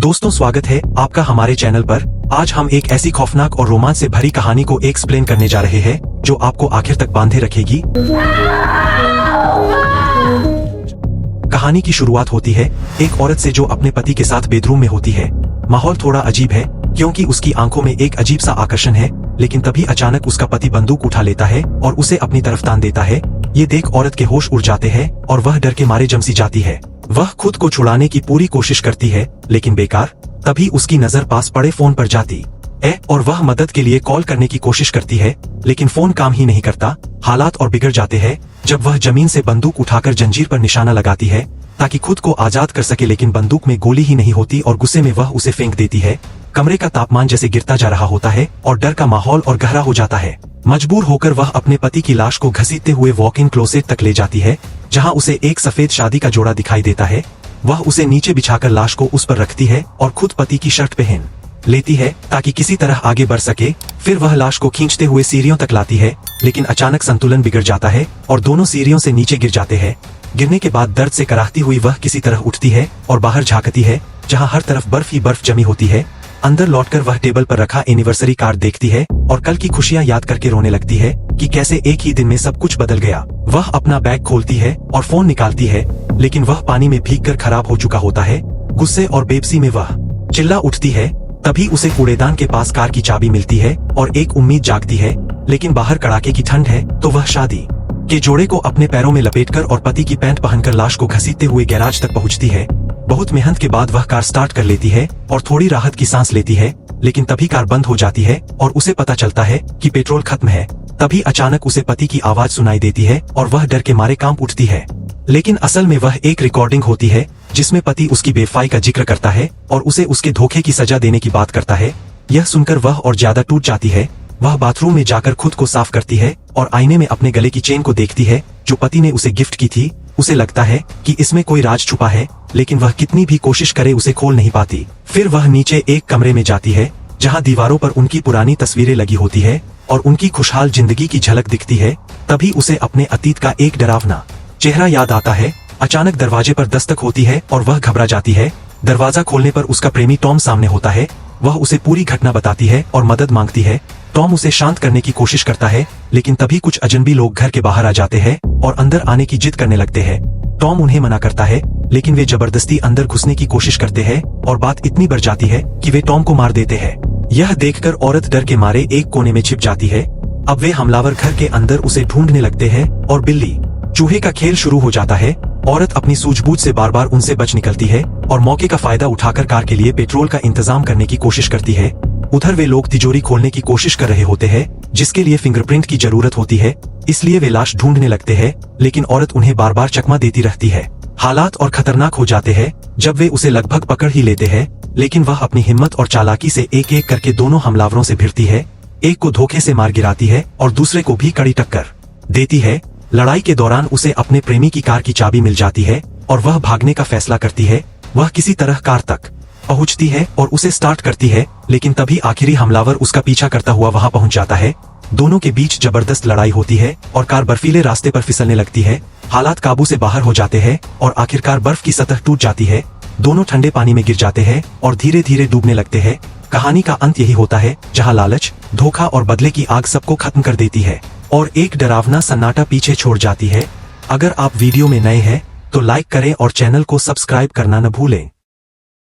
दोस्तों, स्वागत है आपका हमारे चैनल पर। आज हम एक ऐसी खौफनाक और रोमांच से भरी कहानी को एक्सप्लेन करने जा रहे हैं जो आपको आखिर तक बांधे रखेगी। कहानी की शुरुआत होती है एक औरत से जो अपने पति के साथ बेडरूम में होती है। माहौल थोड़ा अजीब है क्योंकि उसकी आंखों में एक अजीब सा आकर्षण है, लेकिन तभी अचानक उसका पति बंदूक उठा लेता है और उसे अपनी तरफ तान देता है। ये देख औरत के होश उड़ जाते हैं और वह डर के मारे जमसी जाती है। वह खुद को छुड़ाने की पूरी कोशिश करती है, लेकिन बेकार। तभी उसकी नजर पास पड़े फोन पर जाती है और वह मदद के लिए कॉल करने की कोशिश करती है, लेकिन फोन काम ही नहीं करता। हालात और बिगड़ जाते हैं जब वह जमीन से बंदूक उठाकर जंजीर पर निशाना लगाती है ताकि खुद को आजाद कर सके, लेकिन बंदूक में गोली ही नहीं होती और गुस्से में वह उसे फेंक देती है। कमरे का तापमान जैसे गिरता जा रहा होता है और डर का माहौल और गहरा हो जाता है। मजबूर होकर वह अपने पति की लाश को घसीटते हुए वॉक इन क्लोसेट तक ले जाती है, जहां उसे एक सफेद शादी का जोड़ा दिखाई देता है। वह उसे नीचे बिछाकर लाश को उस पर रखती है और खुद पति की शर्ट पहन लेती है ताकि किसी तरह आगे बढ़ सके। फिर वह लाश को खींचते हुए सीढ़ियों तक लाती है, लेकिन अचानक संतुलन बिगड़ जाता है और दोनों सीढ़ियों से नीचे गिर जाते हैं। गिरने के बाद दर्द से कराहती हुई वह किसी तरह उठती है और बाहर झांकती है, जहां हर तरफ बर्फ ही बर्फ जमी होती है। अंदर लौटकर वह टेबल पर रखा एनिवर्सरी कार्ड देखती है और कल की खुशियां याद करके रोने लगती है कि कैसे एक ही दिन में सब कुछ बदल गया। वह अपना बैग खोलती है और फोन निकालती है, लेकिन वह पानी में भीगकर खराब हो चुका होता है। गुस्से और बेबसी में वह चिल्ला उठती है। तभी उसे कूड़ेदान के पास कार की चाबी मिलती है और एक उम्मीद जागती है, लेकिन बाहर कड़ाके की ठंड है। तो वह शादी के जोड़े को अपने पैरों में लपेटकर और पति की पैंट पहनकर लाश को घसीटते हुए गैराज तक पहुंचती है। बहुत मेहनत के बाद वह कार स्टार्ट कर लेती है और थोड़ी राहत की सांस लेती है, लेकिन तभी कार बंद हो जाती है और उसे पता चलता है कि पेट्रोल खत्म है। तभी अचानक उसे पति की आवाज सुनाई देती है और वह डर के मारे कांप उठती है, लेकिन असल में वह एक रिकॉर्डिंग होती है जिसमें पति उसकी बेवफाई का जिक्र करता है और उसे उसके धोखे की सजा देने की बात करता है। यह सुनकर वह और ज्यादा टूट जाती है। वह बाथरूम में जाकर खुद को साफ करती है और आईने में अपने गले की चेन को देखती है जो पति ने उसे गिफ्ट की थी। उसे लगता है कि इसमें कोई राज छुपा है, लेकिन वह कितनी भी कोशिश करे उसे खोल नहीं पाती। फिर वह नीचे एक कमरे में जाती है जहां दीवारों पर उनकी पुरानी तस्वीरें लगी होती है और उनकी खुशहाल जिंदगी की झलक दिखती है। तभी उसे अपने अतीत का एक डरावना चेहरा याद आता है। अचानक दरवाजे पर दस्तक होती है और वह घबरा जाती है। दरवाजा खोलने पर उसका प्रेमी टॉम सामने होता है। वह उसे पूरी घटना बताती है और मदद मांगती है। टॉम उसे शांत करने की कोशिश करता है, लेकिन तभी कुछ अजनबी लोग घर के बाहर आ जाते हैं और अंदर आने की जिद करने लगते हैं। टॉम उन्हें मना करता है, लेकिन वे जबरदस्ती अंदर घुसने की कोशिश करते हैं और बात इतनी बढ़ जाती है कि वे टॉम को मार देते हैं। यह देखकर औरत डर के मारे एक कोने में छिप जाती है। अब वे हमलावर घर के अंदर उसे ढूंढने लगते हैं और बिल्ली चूहे का खेल शुरू हो जाता है। औरत अपनी सूझबूझ से बार बार उनसे बच निकलती है और मौके का फायदा उठाकर कार के लिए पेट्रोल का इंतजाम करने की कोशिश करती है। उधर वे लोग तिजोरी खोलने की कोशिश कर रहे होते हैं, जिसके लिए फिंगरप्रिंट की जरूरत होती है, इसलिए वे लाश ढूंढने लगते हैं, लेकिन औरत उन्हें बार बार चकमा देती रहती है। हालात और खतरनाक हो जाते हैं जब वे उसे लगभग पकड़ ही लेते हैं, लेकिन वह अपनी हिम्मत और चालाकी से एक एक करके दोनों हमलावरों से भिड़ती है। एक को धोखे से मार गिराती है और दूसरे को भी कड़ी टक्कर देती है। लड़ाई के दौरान उसे अपने प्रेमी की कार की चाबी मिल जाती है और वह भागने का फैसला करती है। वह किसी तरह कार तक पहुंचती है और उसे स्टार्ट करती है, लेकिन तभी आखिरी हमलावर उसका पीछा करता हुआ वहां पहुंच जाता है। दोनों के बीच जबरदस्त लड़ाई होती है और कार बर्फीले रास्ते पर फिसलने लगती है। हालात काबू से बाहर हो जाते हैं और आखिरकार बर्फ की सतह टूट जाती है। दोनों ठंडे पानी में गिर जाते हैं और धीरे धीरे डूबने लगते हैं। कहानी का अंत यही होता है, जहां लालच, धोखा और बदले की आग सबको खत्म कर देती है और एक डरावना सन्नाटा पीछे छोड़ जाती है। अगर आप वीडियो में नए हैं तो लाइक करें और चैनल को सब्सक्राइब करना न भूलें।